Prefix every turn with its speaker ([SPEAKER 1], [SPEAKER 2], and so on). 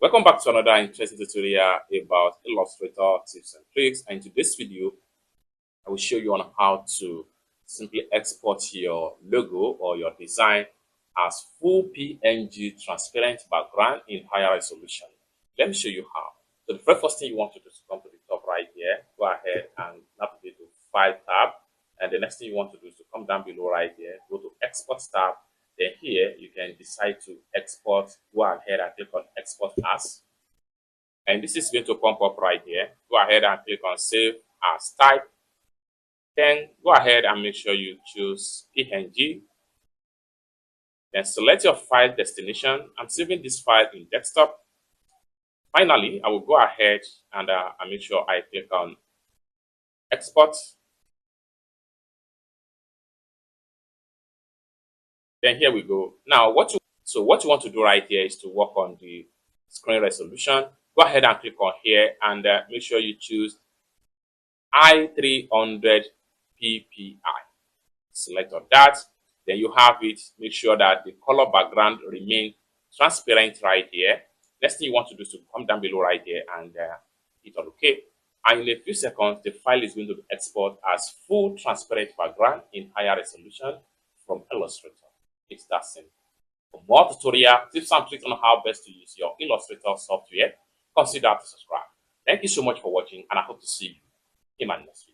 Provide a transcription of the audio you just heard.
[SPEAKER 1] Welcome back to another interesting tutorial about Illustrator tips and tricks. And in today's video, I will show you on how to simply export your logo or your design as full PNG transparent background in higher resolution. Let me show you how. So the very first thing you want to do is come to the top right here, go ahead and navigate to File tab. And the next thing you want to do is to come down below right here, go to Export tab. Then here you can decide to export. Go ahead and click on Export As. And this is going to pop up right here. Go ahead and click on Save As Type. Then go ahead and make sure you choose PNG. Then select your file destination. I'm saving this file in desktop. Finally, I will go ahead and make sure I click on Export. Then here we go. Now, what you want to do right here is to work on the screen resolution. Go ahead and click on here and make sure you choose I300 ppi. Select on that. Then you have it. Make sure that the color background remains transparent right here. Next thing you want to do is to come down below right here and hit on OK. And in a few seconds, the file is going to be exported as full transparent background in higher resolution from Illustrator. It's that simple. For more tutorial tips and tricks on how best to use your Illustrator software, consider to subscribe. Thank you so much for watching, and I hope to see you in my next video.